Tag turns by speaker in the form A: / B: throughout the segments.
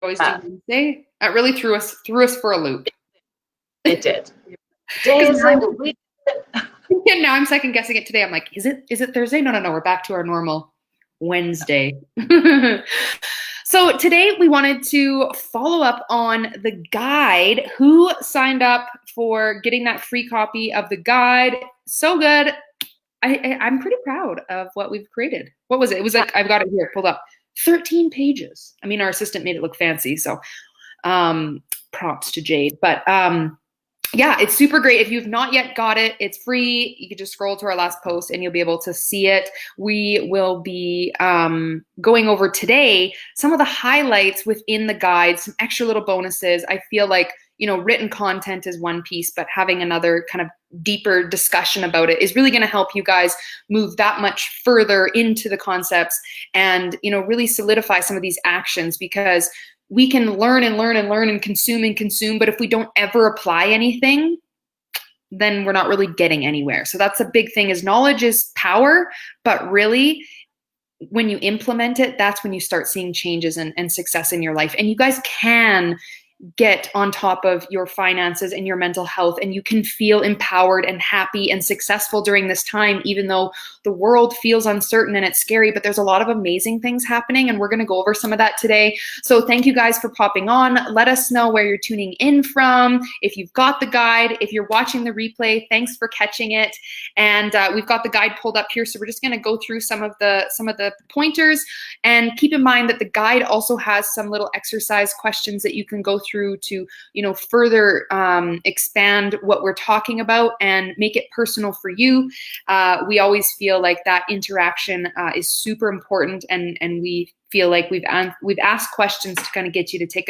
A: always do Wednesday. That really threw us for a loop.
B: It did. Day is it?
A: And now I'm second guessing it today. I'm like, is it Thursday? No, we're back to our normal Wednesday. So today we wanted to follow up on the guide. Who signed up for getting that free copy of the guide? So good. I'm pretty proud of what we've created. What was it? It was like, I've got it here pulled up. 13 pages. I mean, our assistant made it look fancy, so props to Jade. But yeah, it's super great. If you've not yet got it, it's free. You can just scroll to our last post and you'll be able to see it. We will be going over today some of the highlights within the guide, some extra little bonuses. I feel like, written content is one piece, but having another kind of deeper discussion about it is really going to help you guys move that much further into the concepts and, really solidify some of these actions, because we can learn and consume, but if we don't ever apply anything, then we're not really getting anywhere. So that's a big thing, is knowledge is power, but really when you implement it, that's when you start seeing changes and success in your life. And you guys can get on top of your finances and your mental health, and you can feel empowered and happy and successful during this time, even though the world feels uncertain and it's scary, but there's a lot of amazing things happening, and we're going to go over some of that today. So thank you guys for popping on. Let us know where you're tuning in from. If you've got the guide, if you're watching the replay, thanks for catching it. And we've got the guide pulled up here, so we're just going to go through some of the pointers, and keep in mind that the guide also has some little exercise questions that you can go through to, further expand what we're talking about and make it personal for you. We always feel like that interaction is super important, and we feel like we've asked questions to kind of get you to take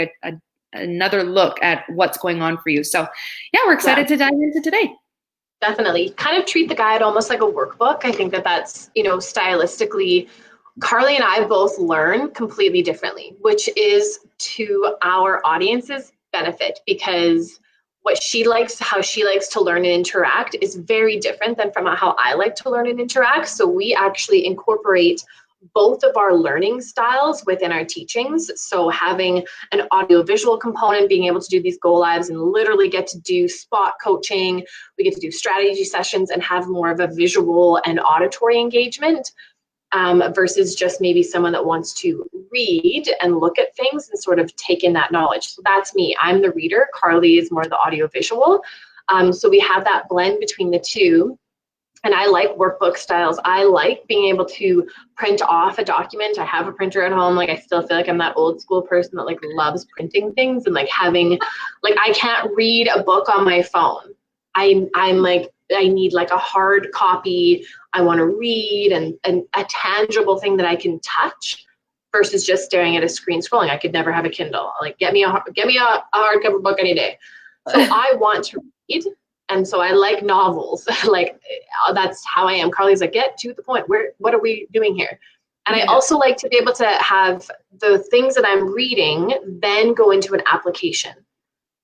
A: another look at what's going on for you. So yeah, we're excited to dive into today.
B: Definitely. Kind of treat the guide almost like a workbook. I think that's, stylistically, Carly and I both learn completely differently, which is to our audience's benefit, because what she likes, how she likes to learn and interact is very different than from how I like to learn and interact. So we actually incorporate both of our learning styles within our teachings. So having an audio-visual component, being able to do these go lives and literally get to do spot coaching, we get to do strategy sessions and have more of a visual and auditory engagement. Versus just maybe someone that wants to read and look at things and sort of take in that knowledge. So that's me. I'm the reader. Carly is more the audio-visual. So we have that blend between the two. And I like workbook styles. I like being able to print off a document. I have a printer at home. Like, I still feel like I'm that old school person that like loves printing things and like having, like, I can't read a book on my phone. I'm like, I need like a hard copy. I want to read and a tangible thing that I can touch versus just staring at a screen scrolling. I could never have a Kindle. Like, get me a hardcover book any day. So I want to read. And so I like novels. Like, that's how I am. Carly's like, get to the point. What are we doing here? And I also like to be able to have the things that I'm reading then go into an application.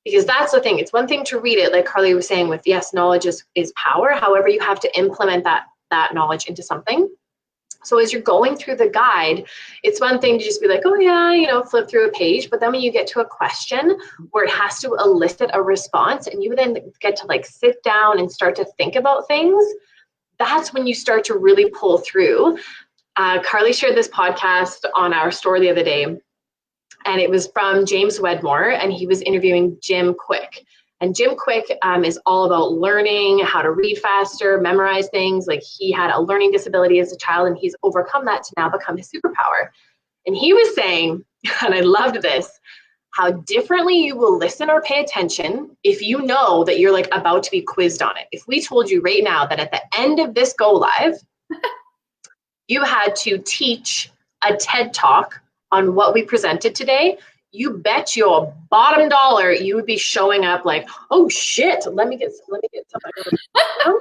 B: Because that's the thing. It's one thing to read it, like Carly was saying, with yes, knowledge is power. However, you have to implement that knowledge into something. So as you're going through the guide, it's one thing to just be like, oh yeah, flip through a page. But then when you get to a question where it has to elicit a response, and you then get to like sit down and start to think about things, that's when you start to really pull through. Carly shared this podcast on our story the other day. And it was from James Wedmore, and he was interviewing Jim Quick. And Jim Quick is all about learning how to read faster, memorize things. Like, he had a learning disability as a child, and he's overcome that to now become his superpower. And he was saying, and I loved this, how differently you will listen or pay attention if you know that you're like about to be quizzed on it. If we told you right now that at the end of this go live, you had to teach a TED Talk on what we presented today, you bet your bottom dollar you would be showing up like, oh shit, let me get something. Oh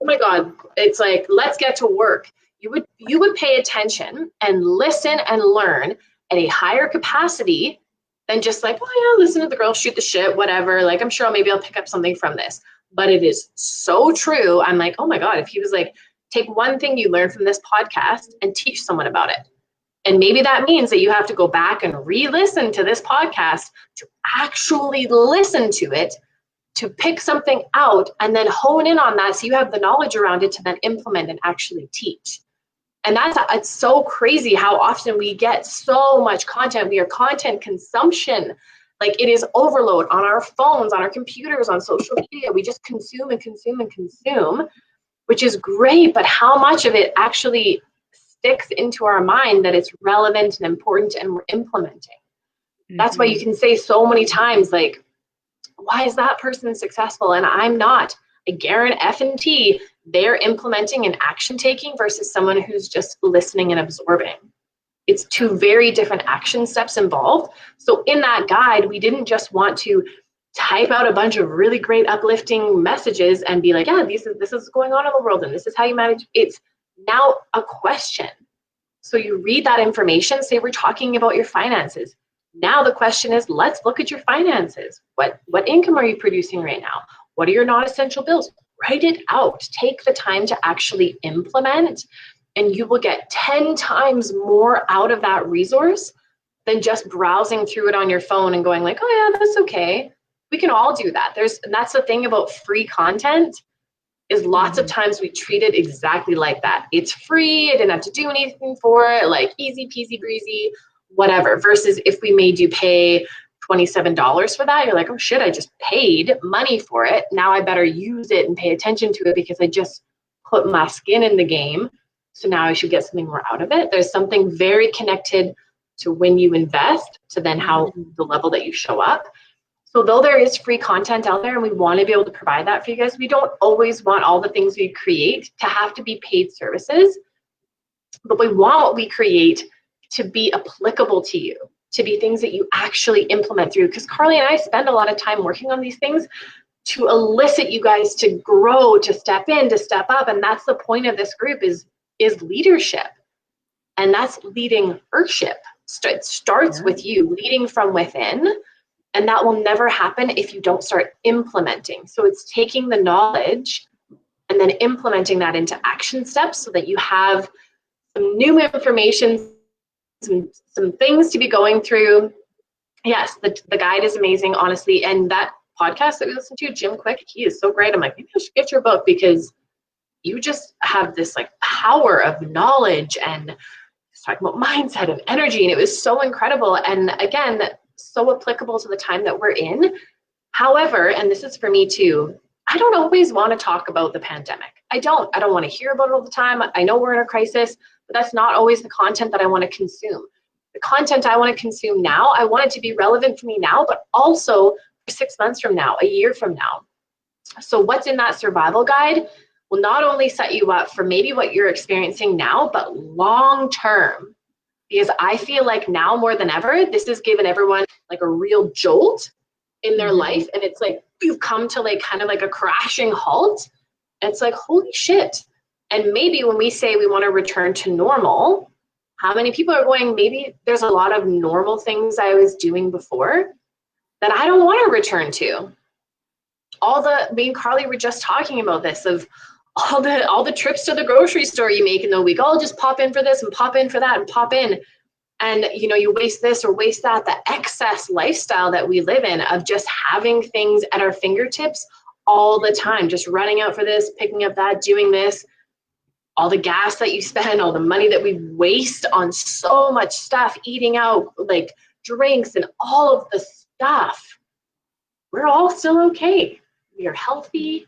B: my God. It's like, let's get to work. You would pay attention and listen and learn at a higher capacity than just like, oh yeah, listen to the girl shoot the shit, whatever. Like, I'm sure maybe I'll pick up something from this. But it is so true. I'm like, oh my God, if he was like, take one thing you learned from this podcast and teach someone about it. And maybe that means that you have to go back and re-listen to this podcast to actually listen to it, to pick something out and then hone in on that so you have the knowledge around it to then implement and actually teach. And it's so crazy how often we get so much content. We are content consumption. Like, it is overload on our phones, on our computers, on social media. We just consume and consume and consume, which is great, but how much of it actually sticks into our mind that it's relevant and important and we're implementing? That's why you can say so many times, like, why is that person successful and I'm not? I guarantee they're implementing and action taking versus someone who's just listening and absorbing. It's two very different action steps involved. So in that guide, we didn't just want to type out a bunch of really great uplifting messages and be like, yeah, this is going on in the world and this is how you manage. It's now a question. So you read that information, say we're talking about your finances. Now the question is, let's look at your finances. What income are you producing right now? What are your non-essential bills? Write it out. Take the time to actually implement, and you will get 10 times more out of that resource than just browsing through it on your phone and going like, oh yeah, that's okay. We can all do that. And that's the thing about free content, is lots of times we treat it exactly like that. It's free. I didn't have to do anything for it. Like, easy peasy breezy, whatever. Versus if we made you pay $27 for that, you're like, oh shit, I just paid money for it. Now I better use it and pay attention to it because I just put my skin in the game. So now I should get something more out of it. There's something very connected to when you invest to then how the level that you show up. So though there is free content out there and we want to be able to provide that for you guys, we don't always want all the things we create to have to be paid services, but we want what we create to be applicable to you, to be things that you actually implement through. Because Carly and I spend a lot of time working on these things to elicit you guys to grow, to step in, to step up. And that's the point of this group is leadership. And that's leading earthship. It starts with you leading from within. And that will never happen if you don't start implementing. So it's taking the knowledge and then implementing that into action steps so that you have some new information, some things to be going through. Yes, the guide is amazing, honestly. And that podcast that we listened to, Jim Quick, he is so great. I'm like, maybe I should get your book because you just have this like power of knowledge and talking about mindset and energy. And it was so incredible. And again, so applicable to the time that we're in. However, and this is for me too, I don't always want to talk about the pandemic. I don't want to hear about it all the time. I know we're in a crisis, but that's not always the content that I want to consume. The content I want to consume now, I want it to be relevant for me now, but also for 6 months from now, a year from now. So what's in that survival guide will not only set you up for maybe what you're experiencing now, but long term. Because I feel like now more than ever, this has given everyone like a real jolt in their life. And it's like, you've come to like kind of like a crashing halt. And it's like, holy shit. And maybe when we say we want to return to normal, how many people are going, maybe there's a lot of normal things I was doing before that I don't want to return to. Me and Carly were just talking about this, of all the trips to the grocery store you make in the week. I'll just pop in for this and pop in for that and pop in. And you waste this or waste that. The excess lifestyle that we live in of just having things at our fingertips all the time, just running out for this, picking up that, doing this, all the gas that you spend, all the money that we waste on so much stuff, eating out, like drinks and all of the stuff. We're all still okay. We are healthy.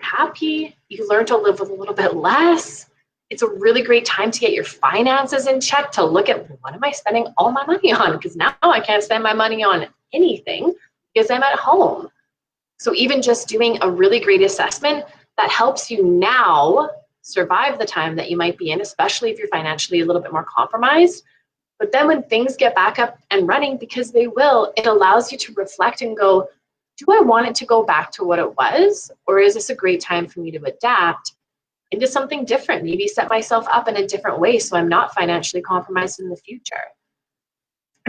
B: Happy, you learn to live with a little bit less. It's a really great time to get your finances in check, to look at what am I spending all my money on? Because now I can't spend my money on anything because I'm at home. So even just doing a really great assessment that helps you now survive the time that you might be in, especially if you're financially a little bit more compromised. But then when things get back up and running, because they will, it allows you to reflect and go, do I want it to go back to what it was? Or is this a great time for me to adapt into something different? Maybe set myself up in a different way so I'm not financially compromised in the future.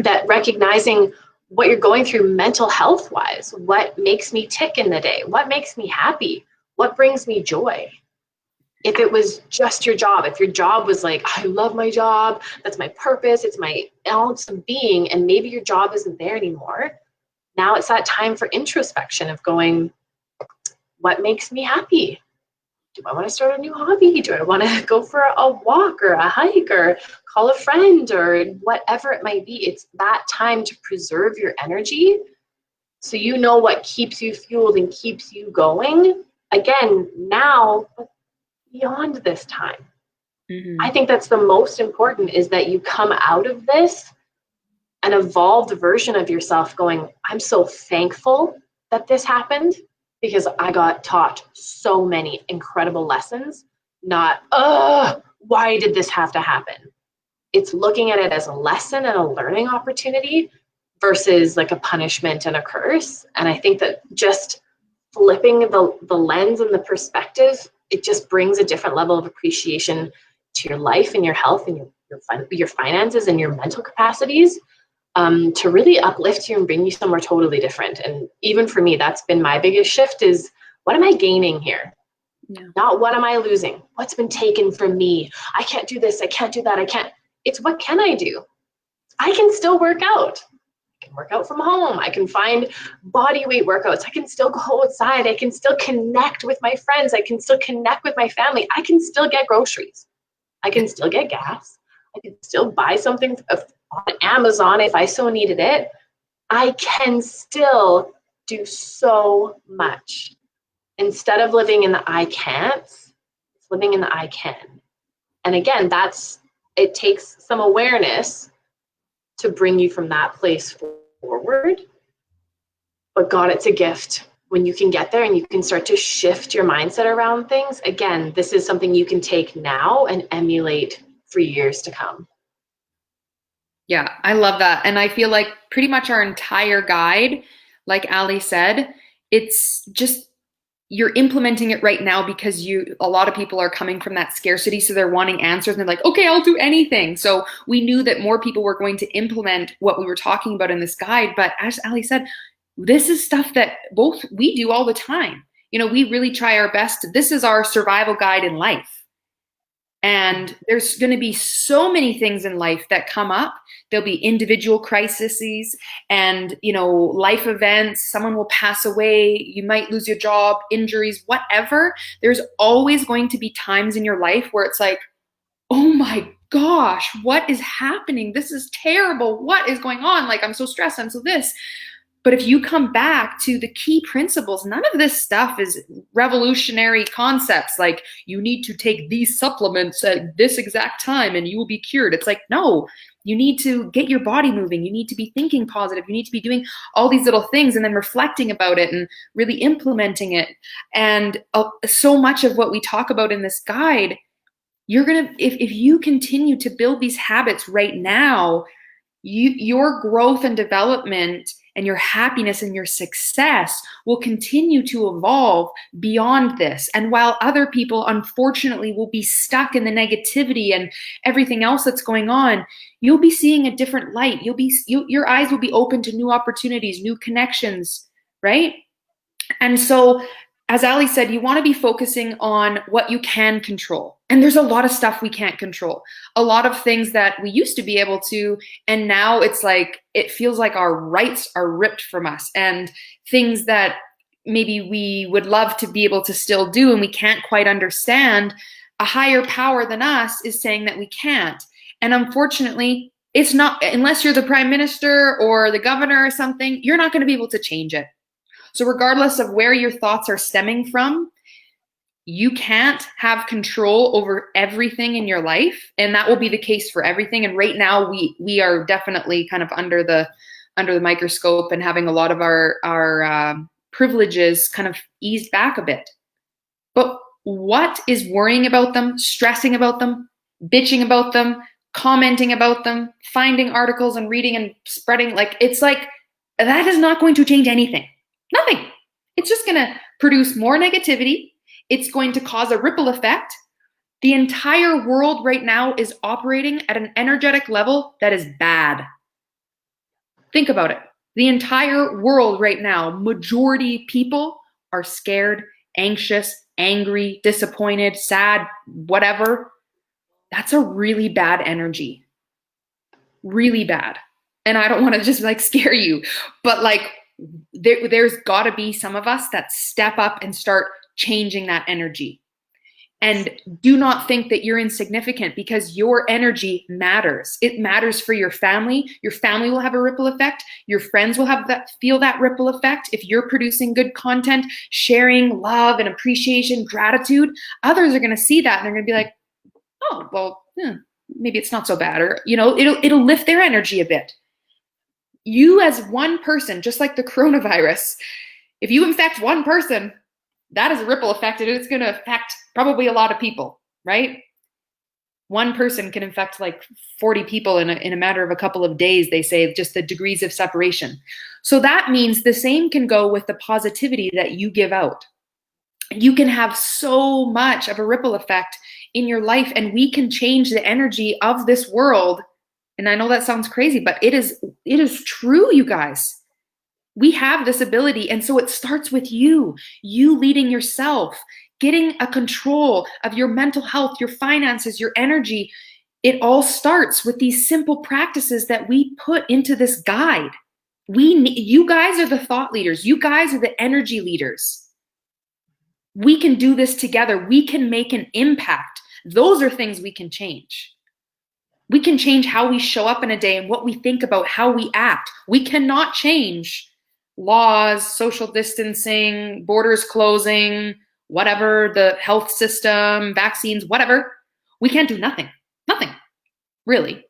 B: That recognizing what you're going through mental health wise, what makes me tick in the day, what makes me happy, what brings me joy. If it was just your job, if your job was like, I love my job, that's my purpose, it's my ounce of being, and maybe your job isn't there anymore, now it's that time for introspection of going, what makes me happy? Do I want to start a new hobby? Do I want to go for a walk or a hike or call a friend or whatever it might be? It's that time to preserve your energy so you know what keeps you fueled and keeps you going. Again, now beyond this time.
A: Mm-hmm.
B: I think that's the most important, is that you come out of this an evolved version of yourself going, I'm so thankful that this happened because I got taught so many incredible lessons, not, why did this have to happen? It's looking at it as a lesson and a learning opportunity versus like a punishment and a curse. And I think that just flipping the lens and the perspective, it just brings a different level of appreciation to your life and your health and your finances and your mental capacities, to really uplift you and bring you somewhere totally different. And even for me, that's been my biggest shift, is what am I gaining here?
A: Yeah.
B: Not what am I losing? What's been taken from me? I can't do this. I can't do that. I can't. It's what can I do? I can still work out. I can work out from home. I can find body weight workouts. I can still go outside. I can still connect with my friends. I can still connect with my family. I can still get groceries. I can still get gas. I can still buy something on Amazon if I so needed it. I can still do so much. Instead of living in the I can't, it's living in the I can. And again, it takes some awareness to bring you from that place forward. But God, it's a gift when you can get there and you can start to shift your mindset around things. Again, this is something you can take now and emulate for years to come.
A: Yeah, I love that. And I feel like pretty much our entire guide, like Ali said, it's just you're implementing it right now because a lot of people are coming from that scarcity, so they're wanting answers and they're like, okay, I'll do anything. So we knew that more people were going to implement what we were talking about in this guide. But as Ali said, this is stuff that both we do all the time. We really try our best. This is our survival guide in life. And there's going to be so many things in life that come up. There'll be individual crises and, life events. Someone will pass away. You might lose your job, injuries, whatever. There's always going to be times in your life where it's like, oh my gosh, what is happening? This is terrible. What is going on? Like, I'm so stressed. I'm so this. But if you come back to the key principles, none of this stuff is revolutionary concepts like you need to take these supplements at this exact time and you will be cured. It's like, no, you need to get your body moving. You need to be thinking positive. You need to be doing all these little things and then reflecting about it and really implementing it. And so much of what we talk about in this guide, you're going to, if you continue to build these habits right now, your growth and development and your happiness and your success will continue to evolve beyond this. And while other people, unfortunately, will be stuck in the negativity and everything else that's going on, you'll be seeing a different light. Your eyes will be open to new opportunities, new connections, right? And so, as Ali said, you want to be focusing on what you can control. And there's a lot of stuff we can't control. A lot of things that we used to be able to, and now it's like, it feels like our rights are ripped from us. And things that maybe we would love to be able to still do and we can't quite understand, a higher power than us is saying that we can't. And unfortunately, it's not, unless you're the prime minister or the governor or something, you're not going to be able to change it. So regardless of where your thoughts are stemming from, you can't have control over everything in your life, and that will be the case for everything. And right now we are definitely kind of under the microscope and having a lot of our privileges kind of eased back a bit. But what is worrying about them, stressing about them, bitching about them, commenting about them, finding articles and reading and spreading, it's like that is not going to change anything. Nothing. It's just going to produce more negativity. It's going to cause a ripple effect. The entire world right now is operating at an energetic level that is bad. Think about it. The entire world right now, majority people are scared anxious, angry, disappointed, sad, whatever, that's a really bad energy. Really bad. And I don't want to just like scare you, but like there's got to be some of us that step up and start changing that energy. And do not think that you're insignificant, because your energy matters. It matters for your family. Your family will have a ripple effect. Your friends will have that, feel that ripple effect. If you're producing good content, sharing love and appreciation, gratitude, others are going to see that and they're going to be like, oh, well, maybe it's not so bad. Or, you know, it'll lift their energy a bit. You as one person, just like the coronavirus, if you infect one person, that is a ripple effect, and it's going to affect probably a lot of people, right? One person can infect like 40 people in a matter of a couple of days, they say, just the degrees of separation. So that means the same can go with the positivity that you give out. You can have so much of a ripple effect in your life, and we can change the energy of this world. And I know that sounds crazy, but it is true, you guys. We have this ability. And so it starts with you leading yourself, getting a control of your mental health, your finances, your energy. It all starts with these simple practices that we put into this guide. You guys are the thought leaders. You guys are the energy leaders. We can do this together. We can make an impact. Those are things we can change. We can change how we show up in a day and what we think about, how we act. We cannot change laws, social distancing, borders closing, whatever, the health system, vaccines, whatever. We can't do nothing. Nothing, really.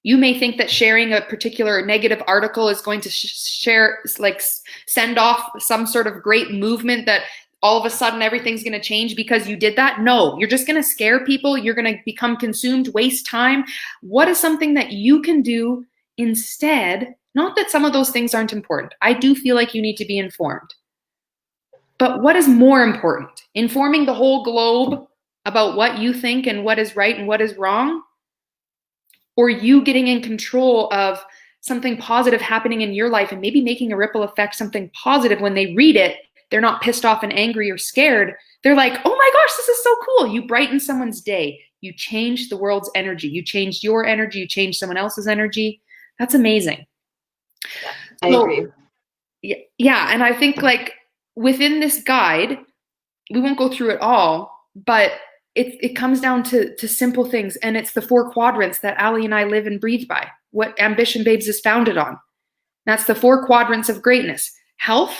A: You may think that sharing a particular negative article is going to send off some sort of great movement that all of a sudden everything's going to change because you did that. No, you're just going to scare people. You're going to become consumed, waste time. What is something that you can do instead? Not that some of those things aren't important. I do feel like you need to be informed. But what is more important? Informing the whole globe about what you think and what is right and what is wrong? Or you getting in control of something positive happening in your life and maybe making a ripple effect, something positive when they read it, they're not pissed off and angry or scared. They're like, oh my gosh, this is so cool. You brighten someone's day. You change the world's energy. You changed your energy. You changed someone else's energy. That's amazing.
B: I agree.
A: Yeah, and I think like within this guide, we won't go through it all, but it comes down to simple things, and it's the 4 quadrants that Ali and I live and breathe by, what Ambition Babes is founded on. That's the 4 quadrants of greatness: health,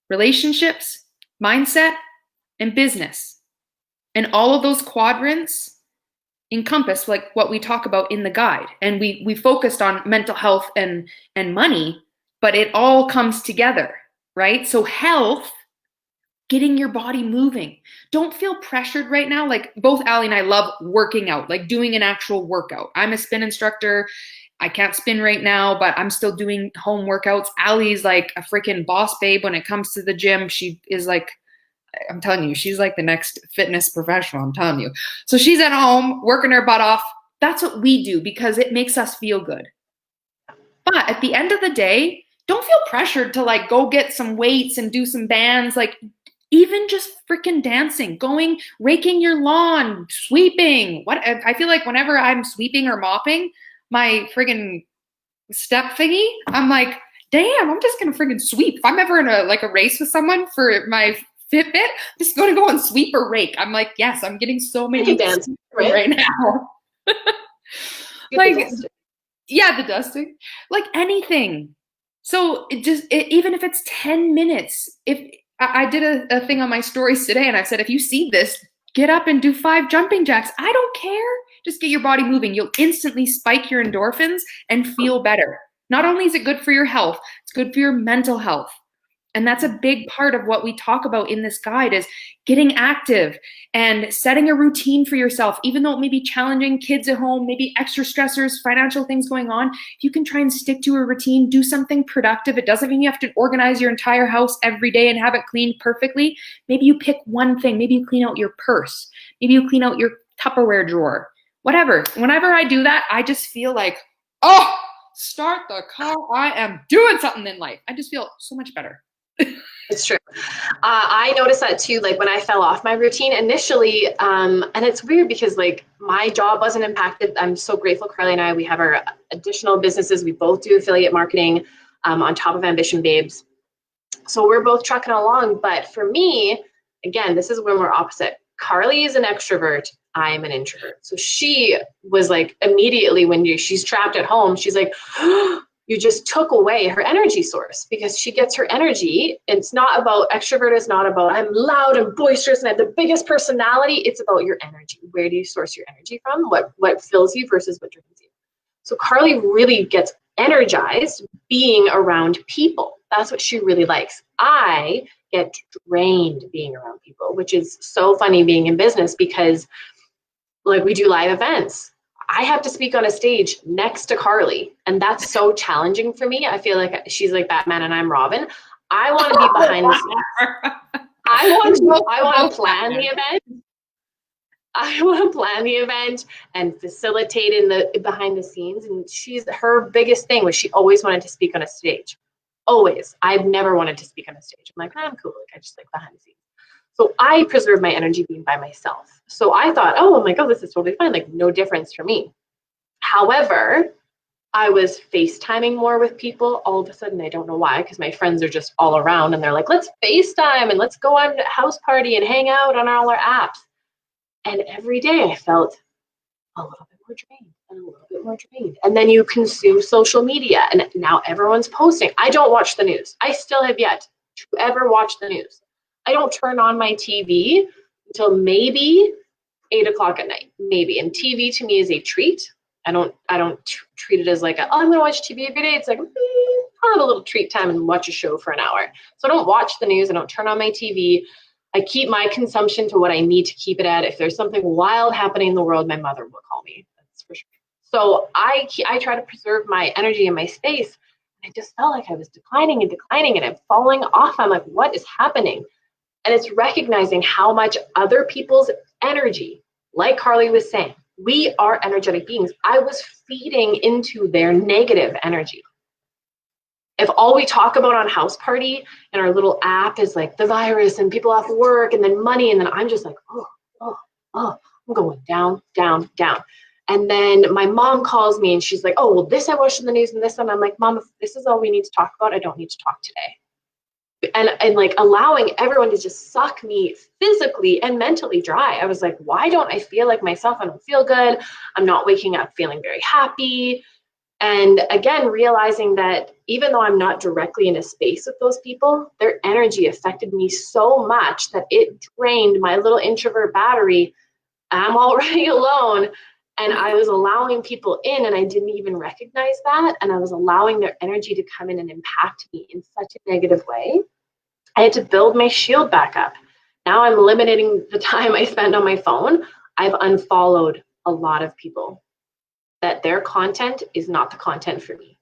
A: relationships, mindset, and business. And all of those quadrants encompass like what we talk about in the guide. And we focused on mental health and money, but it all comes together, right? So health, getting your body moving. Don't feel pressured right now. Like both Ali and I love working out, like doing an actual workout. I'm a spin instructor. I can't spin right now, but I'm still doing home workouts. Ali's like a freaking boss babe when it comes to the gym. She is like, I'm telling you, she's like the next fitness professional, I'm telling you. So she's at home working her butt off. That's what we do because it makes us feel good. But at the end of the day, don't feel pressured to like go get some weights and do some bands. Like even just freaking dancing, going, raking your lawn, sweeping. What I feel like whenever I'm sweeping or mopping my friggin' step thingy, I'm like, damn, I'm just gonna friggin' sweep. If I'm ever in a race with someone for my Fitbit, I'm just gonna go and sweep or rake. I'm like, yes, I'm getting so many
B: dance
A: right now. Like, yeah, the dusting, like anything. So even if it's 10 minutes, if I did a thing on my stories today and I said, if you see this, get up and do 5 jumping jacks. I don't care. Just get your body moving. You'll instantly spike your endorphins and feel better. Not only is it good for your health, it's good for your mental health. And that's a big part of what we talk about in this guide is getting active and setting a routine for yourself, even though it may be challenging, kids at home, maybe extra stressors, financial things going on. If you can try and stick to a routine, do something productive. It doesn't mean you have to organize your entire house every day and have it cleaned perfectly. Maybe you pick one thing. Maybe you clean out your purse. Maybe you clean out your Tupperware drawer, whatever. Whenever I do that, I just feel like, oh, start the car. I am doing something in life. I just feel so much better.
B: It's true. I noticed that too, like when I fell off my routine initially, and it's weird because like my job wasn't impacted. I'm so grateful, Carly and I, we have our additional businesses. We both do affiliate marketing on top of Ambition Babes. So we're both trucking along. But for me, again, this is when we're opposite. Carly is an extrovert. I am an introvert. So she was like immediately when she's trapped at home, she's like, you just took away her energy source because she gets her energy. It's not about extrovert. It's not about I'm loud and boisterous and I have the biggest personality. It's about your energy. Where do you source your energy from? What fills you versus what drains you? So Carly really gets energized being around people. That's what she really likes. I get drained being around people, which is so funny being in business because like we do live events. I have to speak on a stage next to Carly, and that's so challenging for me. I feel like she's like Batman and I'm Robin. I want to be behind the scenes. I want to plan the event. I want to plan the event and facilitate in the behind the scenes. And her biggest thing was she always wanted to speak on a stage. Always. I've never wanted to speak on a stage. I'm like, I'm cool. Like I just like behind the scenes. So I preserve my energy being by myself. So I thought, oh my God, this is totally fine. Like no difference for me. However, I was FaceTiming more with people all of a sudden. I don't know why, because my friends are just all around and they're like, let's FaceTime and let's go on a house party and hang out on all our apps. And every day I felt a little bit more drained and a little bit more drained. And then you consume social media and now everyone's posting. I don't watch the news. I still have yet to ever watch the news. I don't turn on my TV until maybe 8 o'clock at night, maybe. And TV to me is a treat. I don't treat it as like, I'm going to watch TV every day. It's like, I'll have a little treat time and watch a show for an hour. So I don't watch the news. I don't turn on my TV. I keep my consumption to what I need to keep it at. If there's something wild happening in the world, my mother will call me. That's for sure. So I try to preserve my energy and my space. I just felt like I was declining and I'm falling off. I'm like, what is happening? And it's recognizing how much other people's energy, like Carly was saying, we are energetic beings. I was feeding into their negative energy. If all we talk about on House Party and our little app is like the virus and people off work and then money, and then I'm just like, I'm going down, down, down. And then my mom calls me and she's like, oh, well, this I watched in the news and this, and I'm like, Mom, if this is all we need to talk about, I don't need to talk today. And like allowing everyone to just suck me physically and mentally dry. I was like, why don't I feel like myself? I don't feel good. I'm not waking up feeling very happy. And again, realizing that even though I'm not directly in a space with those people, their energy affected me so much that it drained my little introvert battery. I'm already alone. And I was allowing people in and I didn't even recognize that. And I was allowing their energy to come in and impact me in such a negative way. I had to build my shield back up. Now I'm limiting the time I spend on my phone. I've unfollowed a lot of people that their content is not the content for me.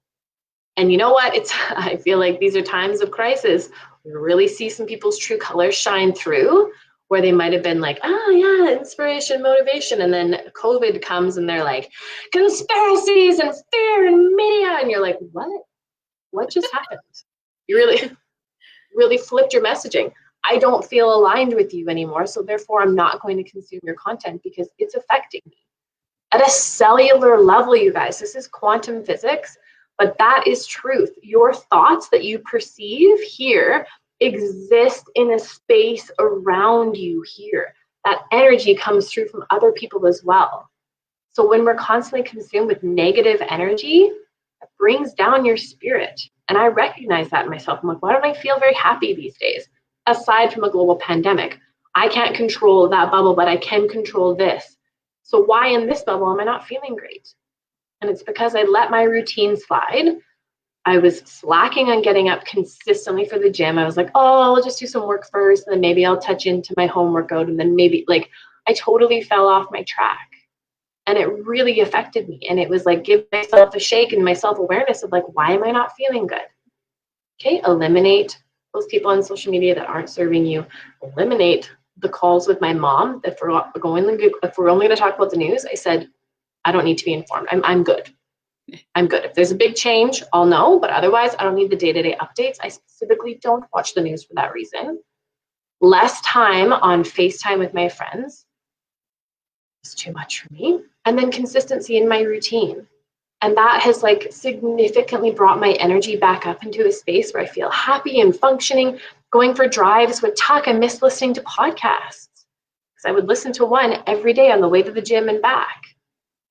B: And you know what? I feel like these are times of crisis. We really see some people's true colors shine through where they might have been like, oh yeah, inspiration, motivation. And then COVID comes and they're like, conspiracies and fear and media. And you're like, what? What just happened? You really flipped your messaging. I don't feel aligned with you anymore. So therefore I'm not going to consume your content because it's affecting me. At a cellular level, you guys, this is quantum physics, but that is truth. Your thoughts that you perceive here exist in a space around you here. That energy comes through from other people as well. So when we're constantly consumed with negative energy, it brings down your spirit. And I recognize that in myself. I'm like, why don't I feel very happy these days? Aside from a global pandemic, I can't control that bubble, but I can control this. So why in this bubble am I not feeling great? And it's because I let my routine slide. I was slacking on getting up consistently for the gym. I was like, oh, I'll just do some work first, and then maybe I'll touch into my home workout. And then maybe like I totally fell off my track. And it really affected me. And it was like, give myself a shake and my self-awareness of like, why am I not feeling good? Okay, eliminate those people on social media that aren't serving you. Eliminate the calls with my mom. If we're only going to talk about the news, I said, I don't need to be informed. I'm good. I'm good. If there's a big change, I'll know, but otherwise I don't need the day-to-day updates. I specifically don't watch the news for that reason. Less time on FaceTime with my friends is too much for me. And then consistency in my routine. And that has like significantly brought my energy back up into a space where I feel happy and functioning. Going for drives with Tuck, I miss listening to podcasts because I would listen to one every day on the way to the gym and back.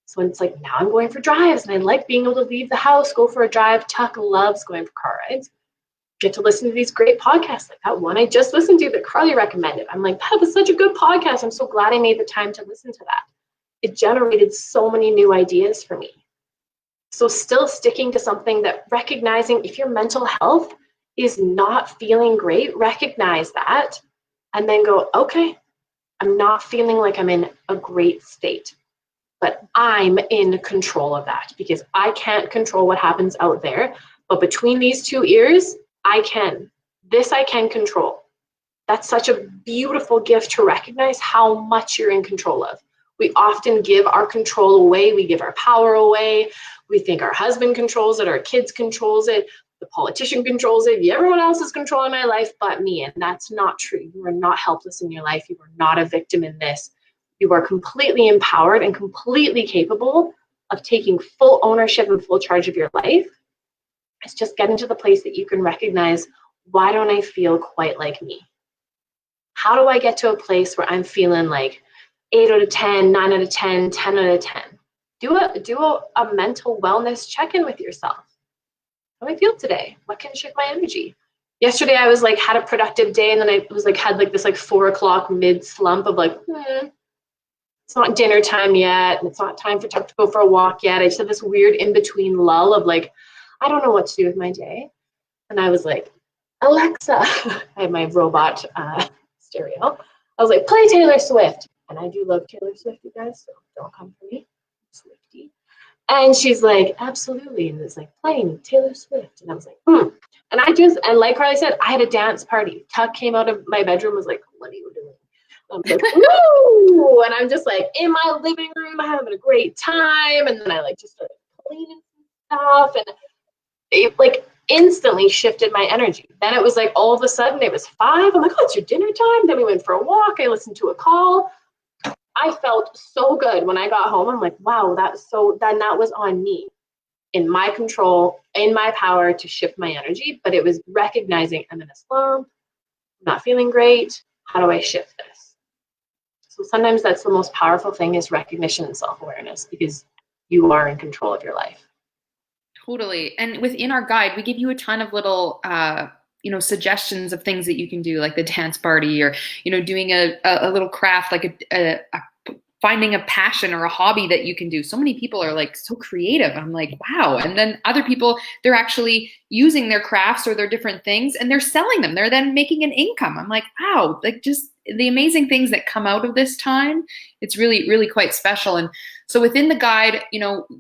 B: So it's like now I'm going for drives and I like being able to leave the house, go for a drive. Tuck loves going for car rides. Get to listen to these great podcasts like that one I just listened to that Carly recommended. I'm like, that was such a good podcast. I'm so glad I made the time to listen to that. It generated so many new ideas for me. So still sticking to something that recognizing if your mental health is not feeling great, recognize that and then go, okay, I'm not feeling like I'm in a great state, but I'm in control of that because I can't control what happens out there. But between these two ears, I can. This I can control. That's such a beautiful gift to recognize how much you're in control of. We often give our control away. We give our power away. We think our husband controls it, our kids controls it, the politician controls it, everyone else is controlling my life but me. And that's not true. You are not helpless in your life. You are not a victim in this. You are completely empowered and completely capable of taking full ownership and full charge of your life. It's just getting to the place that you can recognize, why don't I feel quite like me? How do I get to a place where I'm feeling like 8 out of 10, 9 out of 10, 10 out of 10? Do a mental wellness check-in with yourself. How do I feel today? What can shift my energy? Yesterday I was like, had a productive day, and then I was like, had like this like 4 o'clock mid slump of like, it's not dinner time yet, and it's not time for Tuck to go for a walk yet. I just had this weird in-between lull of like, I don't know what to do with my day. And I was like, Alexa, I had my robot stereo. I was like, play Taylor Swift. And I do love Taylor Swift, you guys, so don't come for me. Swiftie. And she's like, absolutely. And it's like, playing Taylor Swift. And I was like, And like Carly said, I had a dance party. Tuck came out of my bedroom, was like, what are you doing? I'm like, woo! And I'm just like in my living room, having a great time. And then I like just started cleaning stuff. And it like instantly shifted my energy. Then it was like all of a sudden it was 5. I'm like, oh, it's your dinner time. Then we went for a walk. I listened to a call. I felt so good when I got home. I'm like, wow, that was on me, in my control, in my power to shift my energy. But it was recognizing I'm in a slump, I'm not feeling great. How do I shift this? So sometimes that's the most powerful thing, is recognition and self-awareness, because you are in control of your life.
A: Totally. And within our guide, we give you a ton of little, suggestions of things that you can do, like the dance party, or, doing a little craft, like finding a passion or a hobby that you can do. So many people are like so creative. I'm like, wow. And then other people, they're actually using their crafts or their different things and they're selling them. They're then making an income. I'm like, wow, like just the amazing things that come out of this time. It's really, really quite special. And so within the guide,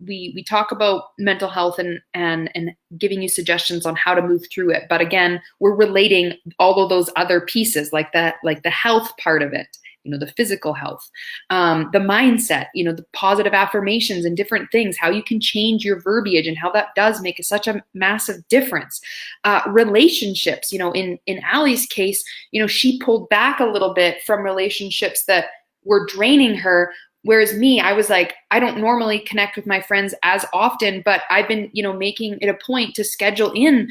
A: we talk about mental health and giving you suggestions on how to move through it. But again, we're relating all of those other pieces, like the health part of it, the physical health, the mindset, the positive affirmations and different things, how you can change your verbiage and how that does make such a massive difference. Relationships, in Allie's case, she pulled back a little bit from relationships that were draining her. Whereas me, I was like, I don't normally connect with my friends as often, but I've been, making it a point to schedule in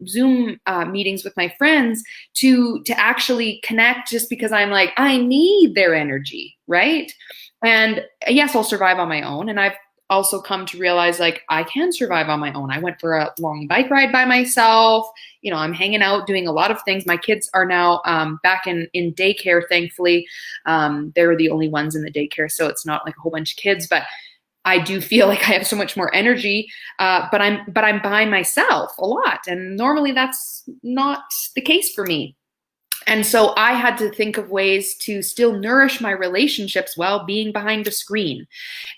A: Zoom meetings with my friends to actually connect, just because I'm like, I need their energy, right? And yes, I'll survive on my own. And I've also come to realize, like, I can survive on my own. I went for a long bike ride by myself. I'm hanging out, doing a lot of things. My kids are now back in daycare, thankfully. They're the only ones in the daycare, so it's not like a whole bunch of kids, but I do feel like I have so much more energy, but I'm by myself a lot. And normally that's not the case for me. And so I had to think of ways to still nourish my relationships while being behind a screen,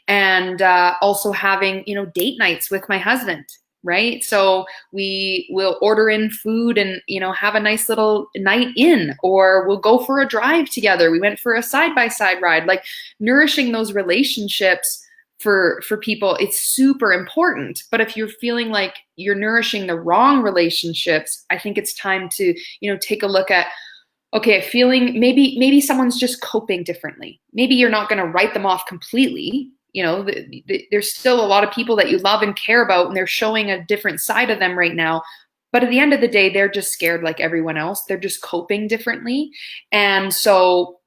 A: and also having, date nights with my husband. Right. So we will order in food and, have a nice little night in, or we'll go for a drive together. We went for a side-by-side ride, like nourishing those relationships for people, it's super important. But if you're feeling like you're nourishing the wrong relationships, I think it's time to, take a look at, okay, feeling maybe someone's just coping differently. Maybe you're not going to write them off completely. There's still a lot of people that you love and care about, and they're showing a different side of them right now. But at the end of the day, they're just scared like everyone else. They're just coping differently. And so,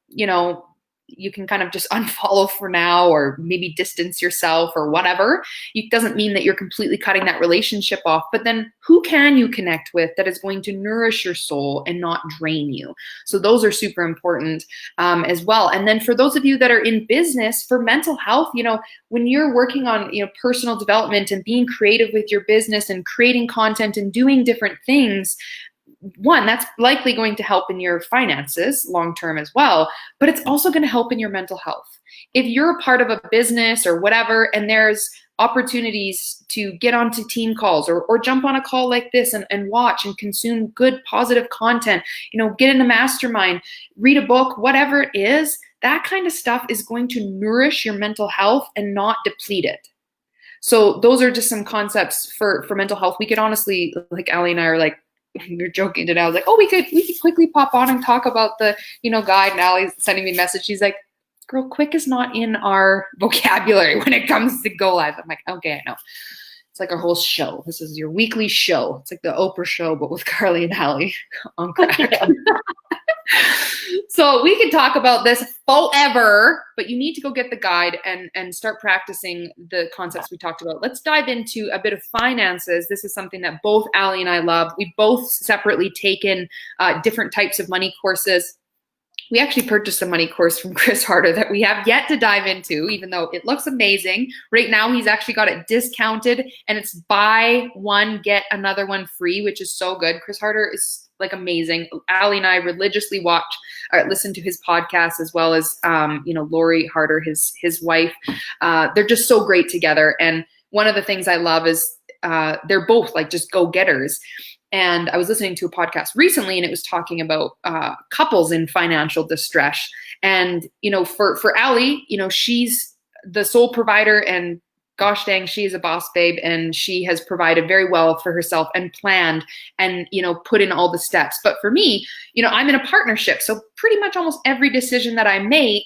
A: you can kind of just unfollow for now, or maybe distance yourself or whatever. It doesn't mean that you're completely cutting that relationship off, but then who can you connect with that is going to nourish your soul and not drain you? So those are super important as well. And then for those of you that are in business, for mental health, when you're working on, personal development and being creative with your business and creating content and doing different things, one, that's likely going to help in your finances long term as well, but it's also going to help in your mental health. If you're a part of a business or whatever, and there's opportunities to get onto team calls or jump on a call like this and watch and consume good, positive content, get in a mastermind, read a book, whatever it is, that kind of stuff is going to nourish your mental health and not deplete it. So those are just some concepts for mental health. We could honestly, like Ali and I are like, we were joking today. I was like, oh, we could quickly pop on and talk about the, guide. And Allie's sending me a message. She's like, girl, quick is not in our vocabulary when it comes to go live. I'm like, okay, I know. It's like our whole show. This is your weekly show. It's like the Oprah show, but with Carly and Allie on crack. So we could talk about this forever, but you need to go get the guide and start practicing the concepts we talked about. Let's dive into a bit of finances. This is something that both Allie and I love. We've both separately taken different types of money courses. We actually purchased a money course from Chris Harder that we have yet to dive into, even though it looks amazing. Right now, he's actually got it discounted, and it's buy one, get another one free, which is so good. Chris Harder is like amazing. Allie and I religiously watch or listen to his podcast, as well as, Lori Harder, his wife. They're just so great together. And one of the things I love is they're both like just go-getters. And I was listening to a podcast recently, and it was talking about couples in financial distress. And, for Allie, she's the sole provider, and gosh dang, she is a boss babe, and she has provided very well for herself and planned and, put in all the steps. But for me, I'm in a partnership. So pretty much almost every decision that I make,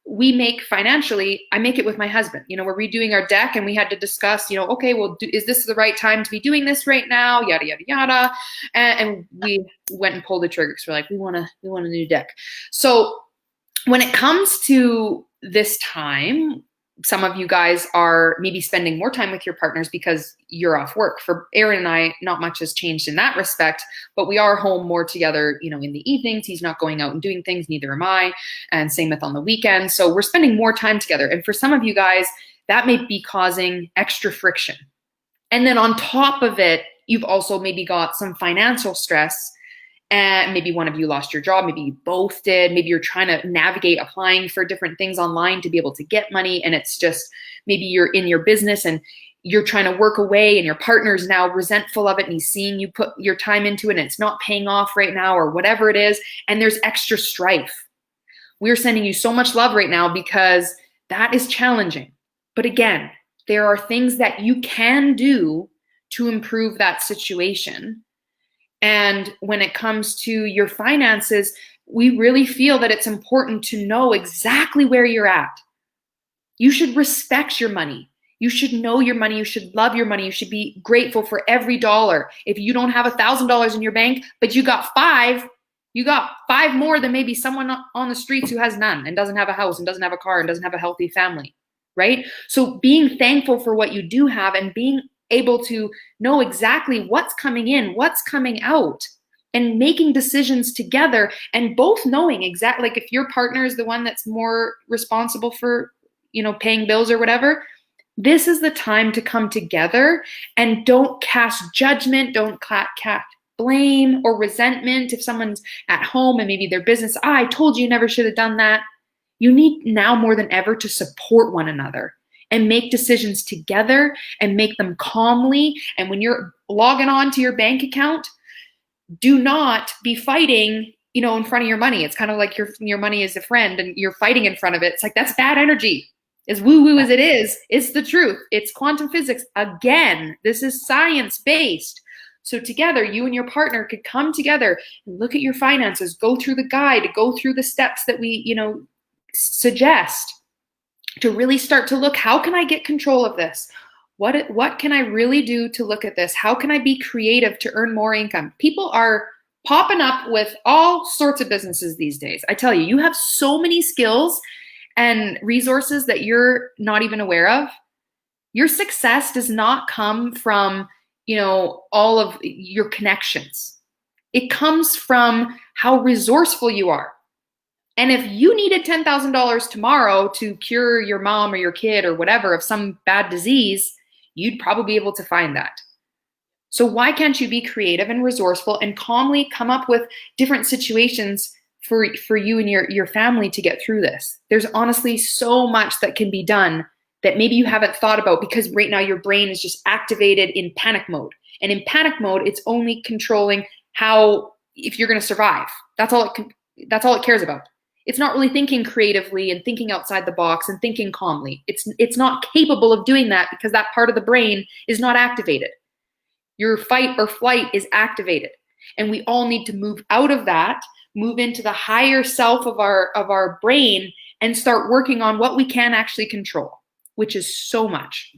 A: we make financially, I make it with my husband. We're redoing our deck, and we had to discuss, okay, well, is this the right time to be doing this right now? Yada, yada, yada. And we went and pulled the trigger because we're like, we want a new deck. So when it comes to this time, some of you guys are maybe spending more time with your partners because you're off work. For Aaron and I, not much has changed in that respect, but we are home more together, in the evenings. He's not going out and doing things, neither am I, and same with on the weekends. So we're spending more time together. And for some of you guys, that may be causing extra friction. And then on top of it, you've also maybe got some financial stress. And maybe one of you lost your job, maybe you both did, maybe you're trying to navigate applying for different things online to be able to get money, and it's just, maybe you're in your business and you're trying to work away, and your partner's now resentful of it, and he's seeing you put your time into it and it's not paying off right now, or whatever it is, and there's extra strife. We're sending you so much love right now because that is challenging. But again, there are things that you can do to improve that situation. And when it comes to your finances, we really feel that it's important to know exactly where you're at. You should respect your money. You should know your money. You should love your money. You should be grateful for every dollar. If you don't have $1,000 in your bank, but you got five more than maybe someone on the streets who has none and doesn't have a house and doesn't have a car and doesn't have a healthy family, right? So being thankful for what you do have and being able to know exactly what's coming in, what's coming out, and making decisions together, and both knowing exactly, like if your partner is the one that's more responsible for, paying bills or whatever, this is the time to come together and don't cast judgment, don't cast blame or resentment. If someone's at home and maybe their business, I told you never should have done that. You need now more than ever to support one another and make decisions together and make them calmly. And when you're logging on to your bank account, do not be fighting, in front of your money. It's kind of like your money is a friend and you're fighting in front of it. It's like, that's bad energy. As woo-woo as it is, it's the truth. It's quantum physics. Again, this is science-based. So together, you and your partner could come together and look at your finances, go through the guide, go through the steps that we, suggest to really start to look, how can I get control of this? What can I really do to look at this? How can I be creative to earn more income? People are popping up with all sorts of businesses these days. I tell you, you have so many skills and resources that you're not even aware of. Your success does not come from, all of your connections. It comes from how resourceful you are. And if you needed $10,000 tomorrow to cure your mom or your kid or whatever of some bad disease, you'd probably be able to find that. So why can't you be creative and resourceful and calmly come up with different situations for you and your family to get through this? There's honestly so much that can be done that maybe you haven't thought about, because right now your brain is just activated in panic mode. And in panic mode, it's only controlling if you're going to survive. That's all it cares about. It's not really thinking creatively and thinking outside the box and thinking calmly. It's not capable of doing that because that part of the brain is not activated. Your fight or flight is activated. And we all need to move out of that, move into the higher self of our brain, and start working on what we can actually control, which is so much.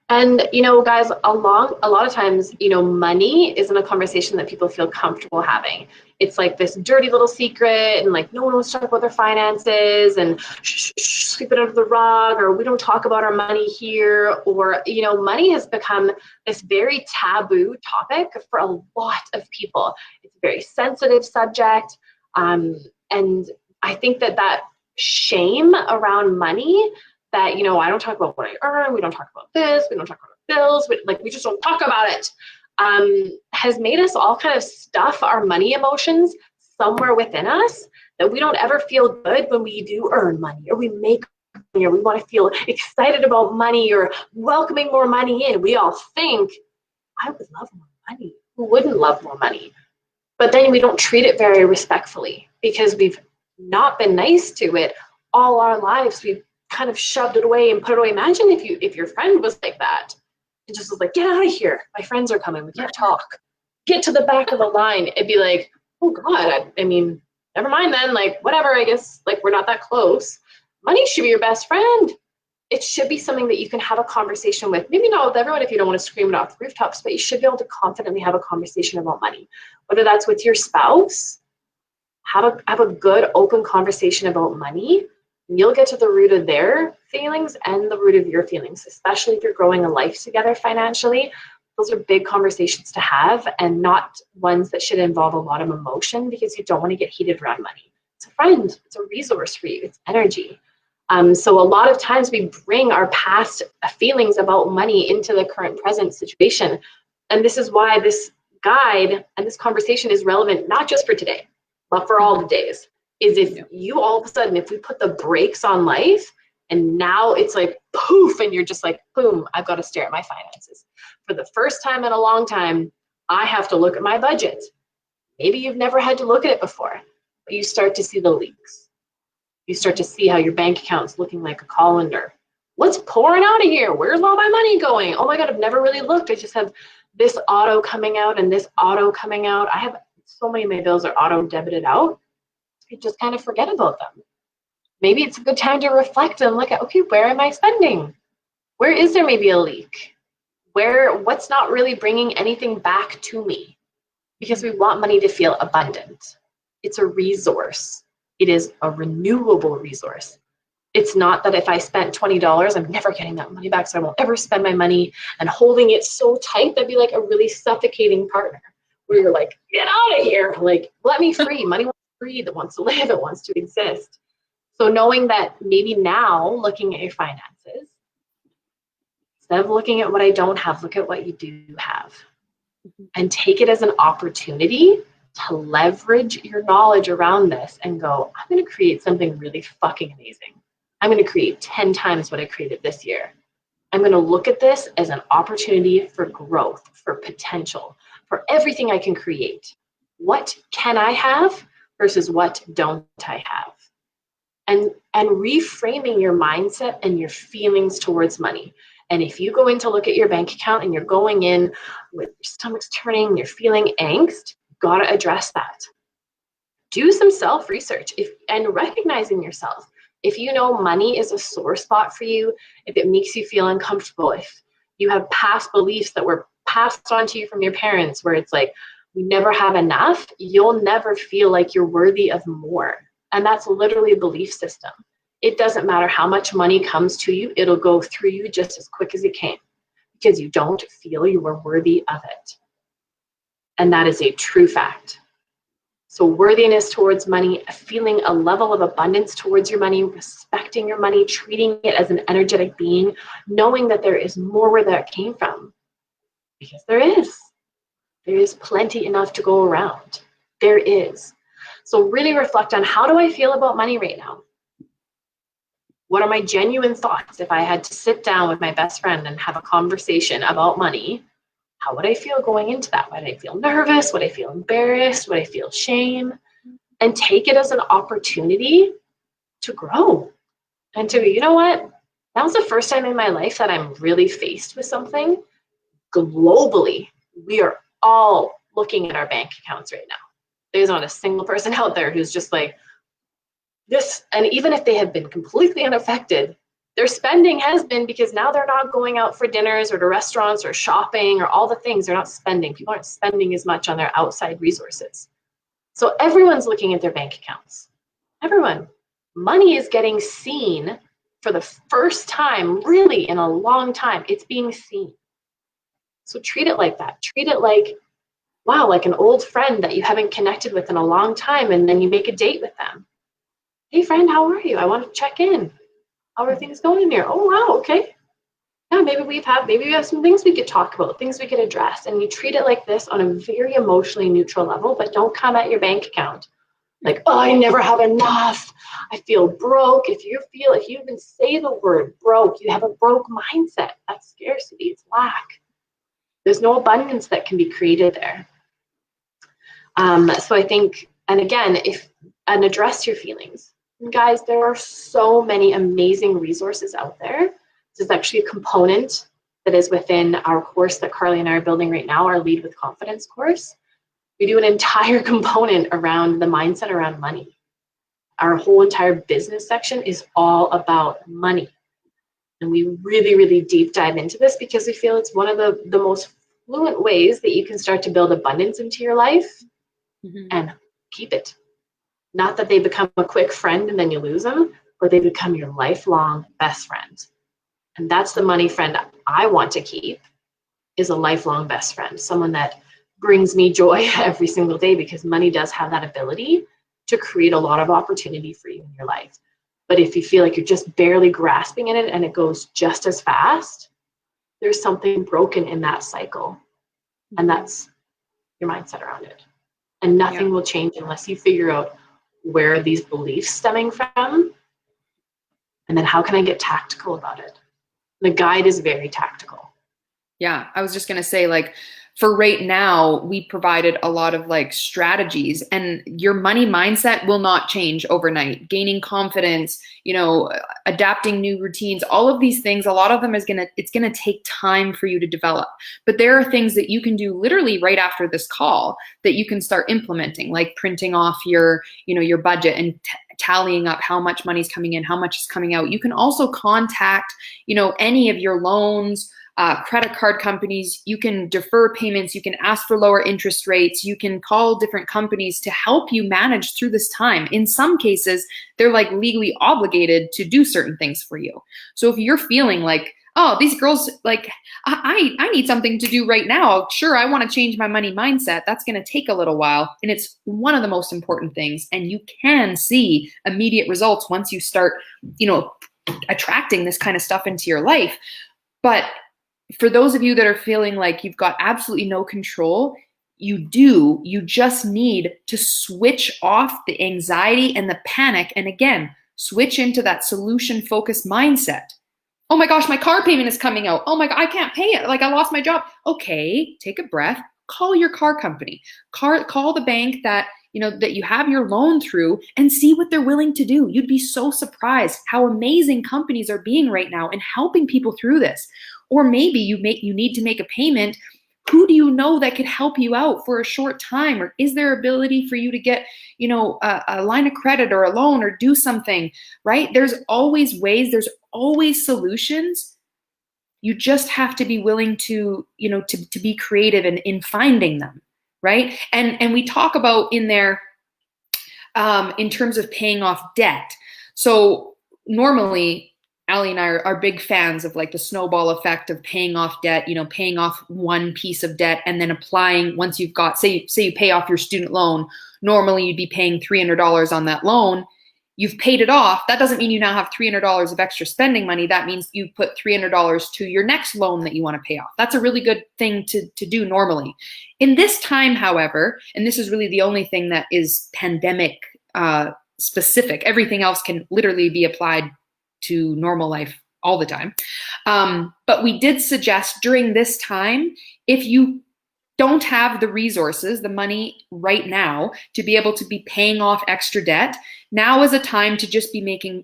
B: And, guys, a lot of times, money isn't a conversation that people feel comfortable having. It's like this dirty little secret, and like no one wants to talk about their finances, and sweep it under the rug, or we don't talk about our money here, or, money has become this very taboo topic for a lot of people. It's a very sensitive subject. And I think that shame around money, that, I don't talk about what I earn, we don't talk about this, we don't talk about bills, we just don't talk about it, has made us all kind of stuff our money emotions somewhere within us, that we don't ever feel good when we do earn money, or we make money, or we want to feel excited about money, or welcoming more money in. We all think, I would love more money. Who wouldn't love more money? But then we don't treat it very respectfully because we've not been nice to it all our lives. We've kind of shoved it away and put it away. Imagine if your friend was like that. It just was like, get out of here. My friends are coming. We can't talk. Get to the back of the line. It'd be like, oh God, I mean, never mind then. Like, whatever, I guess, like, we're not that close. Money should be your best friend. It should be something that you can have a conversation with. Maybe not with everyone if you don't want to scream it off the rooftops, but you should be able to confidently have a conversation about money. Whether that's with your spouse, have a good open conversation about money. You'll get to the root of their feelings and the root of your feelings, especially if you're growing a life together financially. Those are big conversations to have, and not ones that should involve a lot of emotion, because you don't want to get heated around money. It's a friend, it's a resource for you, it's energy. So a lot of times we bring our past feelings about money into the current present situation. And this is why this guide and this conversation is relevant, not just for today, but for all the days. Is if you all of a sudden, if we put the brakes on life, and now it's like poof, and you're just like, boom, I've got to stare at my finances. For the first time in a long time, I have to look at my budget. Maybe you've never had to look at it before, but you start to see the leaks. You start to see how your bank account's looking like a colander. What's pouring out of here? Where's all my money going? Oh my God, I've never really looked. I just have this auto coming out and this auto coming out. I have so many of my bills are auto debited out. I just kind of forget about them. Maybe it's a good time to reflect and look at, okay, where am I spending? Where is there maybe a leak? What's not really bringing anything back to me? Because we want money to feel abundant. It's a resource. It is a renewable resource. It's not that if I spent $20, I'm never getting that money back, so I won't ever spend my money, and holding it so tight, that'd be like a really suffocating partner where you're like, get out of here. Like, let me free. Money wants to breathe. It wants to live. It wants to exist. So knowing that maybe now looking at your finances, instead of looking at what I don't have, look at what you do have, and take it as an opportunity to leverage your knowledge around this and go, I'm going to create something really fucking amazing. I'm going to create 10 times what I created this year. I'm going to look at this as an opportunity for growth, for potential, for everything I can create. What can I have versus what don't I have? and reframing your mindset and your feelings towards money. And if you go in to look at your bank account and you're going in with your stomach's turning, you're feeling angst, gotta address that. Do some self-research and recognizing yourself. If you know money is a sore spot for you, if it makes you feel uncomfortable, if you have past beliefs that were passed on to you from your parents where it's like, we never have enough, you'll never feel like you're worthy of more. And that's literally a belief system. It doesn't matter how much money comes to you, it'll go through you just as quick as it came because you don't feel you are worthy of it. And that is a true fact. So worthiness towards money, feeling a level of abundance towards your money, respecting your money, treating it as an energetic being, knowing that there is more where that came from. Because there is. There is plenty enough to go around. There is. So really reflect on, how do I feel about money right now? What are my genuine thoughts? If I had to sit down with my best friend and have a conversation about money, how would I feel going into that? Would I feel nervous? Would I feel embarrassed? Would I feel shame? And take it as an opportunity to grow and to, you know what? That was the first time in my life that I'm really faced with something. Globally, we are all looking at our bank accounts right now. There's not a single person out there who's just like this. And even if they have been completely unaffected, their spending has been, because now they're not going out for dinners or to restaurants or shopping or all the things. They're not spending. People aren't spending as much on their outside resources. So everyone's looking at their bank accounts. Everyone. Money is getting seen for the first time, really in a long time. It's being seen. So treat it like that. Treat it like, wow, like an old friend that you haven't connected with in a long time, and then you make a date with them. Hey friend, how are you? I want to check in. How are things going here? Oh wow, okay. Yeah, maybe we have some things we could talk about, things we could address. And you treat it like this on a very emotionally neutral level, but don't come at your bank account like, oh, I never have enough. I feel broke. If you even say the word broke, you have a broke mindset. That's scarcity, it's lack. There's no abundance that can be created there. So I think, and again, address your feelings. And guys, there are so many amazing resources out there. This is actually a component that is within our course that Carly and I are building right now, our Lead with Confidence course. We do an entire component around the mindset around money. Our whole entire business section is all about money. And we really, really deep dive into this because we feel it's one of the most fluent ways that you can start to build abundance into your life and keep it. Not that they become a quick friend and then you lose them, but they become your lifelong best friend. And that's the money friend I want to keep, is a lifelong best friend, someone that brings me joy every single day, because money does have that ability to create a lot of opportunity for you in your life. But if you feel like you're just barely grasping in it and it goes just as fast, there's something broken in that cycle. And that's your mindset around it. And nothing will change unless you figure out where are these beliefs stemming from, and then how can I get tactical about it. The guide is very tactical.
A: Yeah, I was just going to say, like, for right now, we provided a lot of like strategies, and your money mindset will not change overnight. Gaining confidence, adapting new routines, all of these things, a lot of them it's going to take time for you to develop. But there are things that you can do literally right after this call that you can start implementing, like printing off your budget and tallying up how much money's coming in, how much is coming out. You can also contact, any of your loans, credit card companies. You can defer payments. You can ask for lower interest rates. You can call different companies to help you manage through this time. In some cases, they're like legally obligated to do certain things for you. So if you're feeling like, oh, these girls, like, I need something to do right now. Sure, I want to change my money mindset. That's going to take a little while. And it's one of the most important things. And you can see immediate results once you start, attracting this kind of stuff into your life. But for those of you that are feeling like you've got absolutely no control, you just need to switch off the anxiety and the panic. And again, switch into that solution-focused mindset. Oh my gosh, my car payment is coming out. Oh my God, I can't pay it. Like, I lost my job. Okay, take a breath. Call your car company. Call the bank that that you have your loan through, and see what they're willing to do. You'd be so surprised how amazing companies are being right now and helping people through this. Or maybe you need to make a payment. Who do you know that could help you out for a short time? Or is there ability for you to get, a line of credit or a loan or do something, right? There's always ways, there's always solutions. You just have to be willing to, to be creative in finding them, right? And we talk about in there, in terms of paying off debt. So normally, Ali and I are big fans of like the snowball effect of paying off debt, paying off one piece of debt and then applying once you've got, say you pay off your student loan, normally you'd be paying $300 on that loan. You've paid it off. That doesn't mean you now have $300 of extra spending money. That means you put $300 to your next loan that you want to pay off. That's a really good thing to do normally. In this time, however, and this is really the only thing that is pandemic specific, everything else can literally be applied to normal life all the time. But we did suggest during this time, if you don't have the resources, the money right now to be able to be paying off extra debt, now is a time to just be making,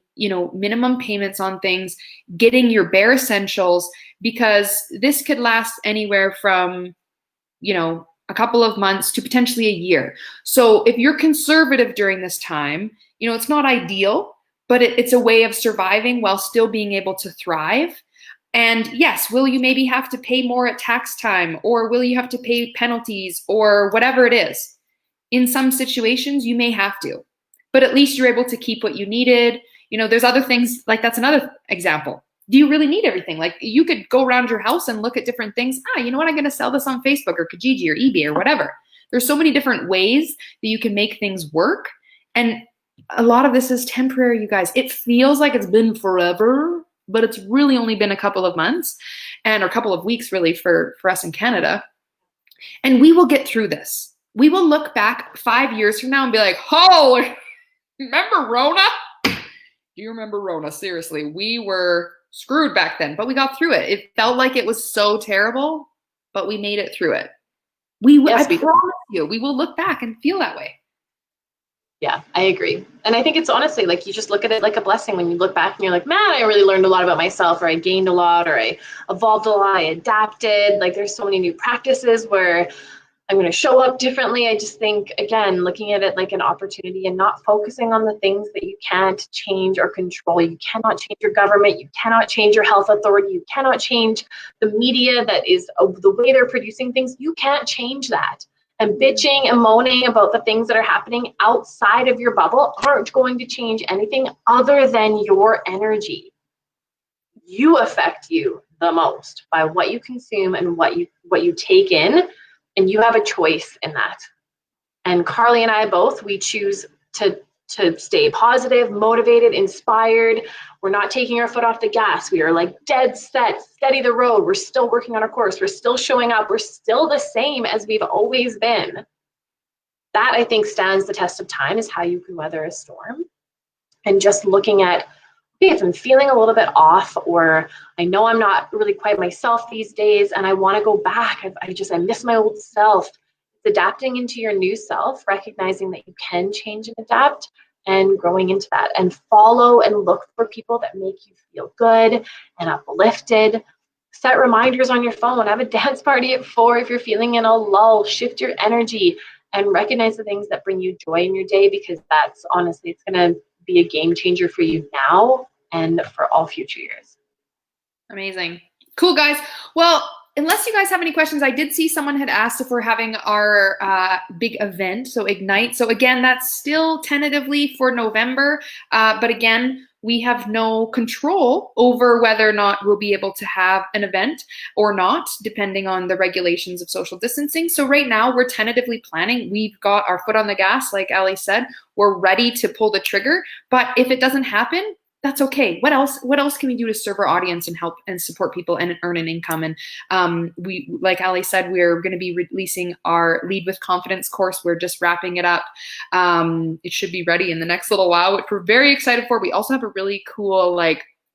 A: minimum payments on things, getting your bare essentials, because this could last anywhere from, a couple of months to potentially a year. So if you're conservative during this time, it's not ideal, but it's a way of surviving while still being able to thrive. And yes, will you maybe have to pay more at tax time, or will you have to pay penalties or whatever it is? In some situations, you may have to, but at least you're able to keep what you needed. There's other things, like that's another example. Do you really need everything? Like you could go around your house and look at different things. You know what? I'm going to sell this on Facebook or Kijiji or eBay or whatever. There's so many different ways that you can make things work. And a lot of this is temporary, you guys. It feels like it's been forever, but it's really only been a couple of months or a couple of weeks really for us in Canada. And we will get through this. We will look back 5 years from now and be like, oh, remember Rona? Do you remember Rona? Seriously, we were screwed back then, but we got through it. It felt like it was so terrible, but we made it through it. I promise you, we will look back and feel that way.
B: Yeah, I agree. And I think it's honestly like you just look at it like a blessing when you look back and you're like, man, I really learned a lot about myself, or I gained a lot, or I evolved a lot, I adapted. Like there's so many new practices where I'm going to show up differently. I just think, again, looking at it like an opportunity and not focusing on the things that you can't change or control. You cannot change your government. You cannot change your health authority. You cannot change the media that is the way they're producing things. You can't change that. And bitching and moaning about the things that are happening outside of your bubble aren't going to change anything other than your energy. You affect you the most by what you consume and what you take in, and you have a choice in that. And Carly and I both, we choose to stay positive, motivated, inspired. We're not taking our foot off the gas. We are like dead set, steady the road. We're still working on our course. We're still showing up. We're still the same as we've always been. That, I think, stands the test of time, is how you can weather a storm. And just looking at, okay, if I'm feeling a little bit off, or I know I'm not really quite myself these days and I want to go back, I miss my old self. Adapting into your new self, recognizing that you can change and adapt, and growing into that, and follow and look for people that make you feel good and uplifted. Set reminders on your phone. Have a dance party at 4 if you're feeling in a lull. Shift your energy and recognize the things that bring you joy in your day, because that's honestly, it's going to be a game changer for you now and for all future years.
A: Amazing. Cool, guys. Well, unless you guys have any questions, I did see someone had asked if we're having our big event, so Ignite. So again, that's still tentatively for November, but again, we have no control over whether or not we'll be able to have an event or not, depending on the regulations of social distancing. So right now, we're tentatively planning. We've got our foot on the gas, like Ali said. We're ready to pull the trigger, but if it doesn't happen, that's okay. What else can we do to serve our audience and help and support people and earn an income? And we, like Ali said, we're going to be releasing our Lead with Confidence course. We're just wrapping it up. It should be ready in the next little while, which we're very excited for. We also have a really cool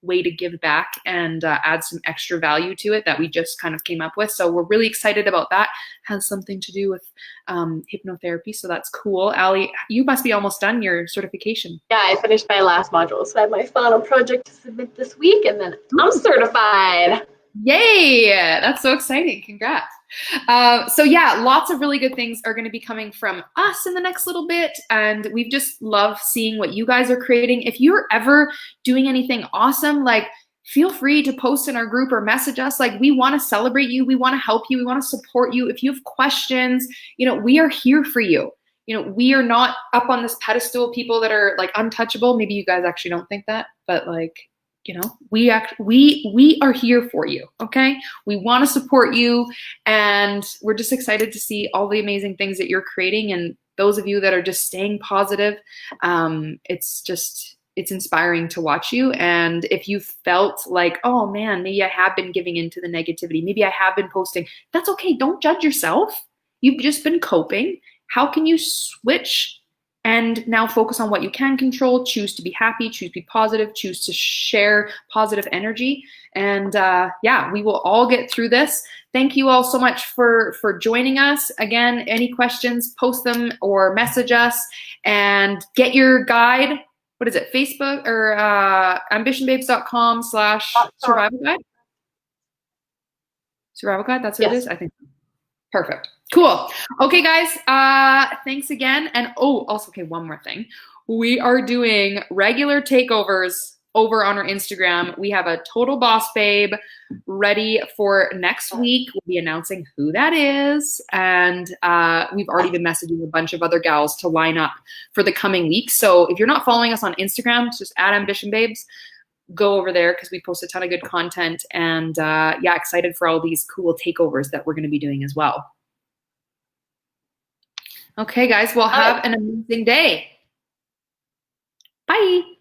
A: way to give back and add some extra value to it that we just kind of came up with. So we're really excited about that. Has something to do with hypnotherapy, so that's cool. Allie, you must be almost done your certification.
B: Yeah, I finished my last module, so I have my final project to submit this week, and then I'm certified.
A: Yay! That's so exciting. Congrats. So yeah, lots of really good things are going to be coming from us in the next little bit, and we've just loved seeing what you guys are creating. If you're ever doing anything awesome, like feel free to post in our group or message us. Like, we want to celebrate you, we want to help you, we want to support you. If you have questions, we are here for you. We are not up on this pedestal, people that are like untouchable. Maybe you guys actually don't think that, but like, we are here for you. Okay, we want to support you, and we're just excited to see all the amazing things that you're creating, and those of you that are just staying positive. It's inspiring to watch you. And if you felt like, oh man, maybe I have been giving into the negativity, maybe I have been posting, that's okay. Don't judge yourself. You've just been coping. How can you switch and now focus on what you can control, choose to be happy, choose to be positive, choose to share positive energy. And yeah, we will all get through this. Thank you all so much for joining us. Again, any questions, post them or message us, and get your guide. What is it? Facebook or ambitionbabes.com/survival guide? Survival guide, that's what it is? I think. Perfect. Cool. Okay, guys. Thanks again. And also, okay, one more thing. We are doing regular takeovers over on our Instagram. We have a Total Boss Babe ready for next week. We'll be announcing who that is. And we've already been messaging a bunch of other gals to line up for the coming week. So if you're not following us on Instagram, it's just @AmbitionBabes. Go over there because we post a ton of good content, and yeah, excited for all these cool takeovers that we're going to be doing as well. Okay, guys, well, have an amazing day. Bye.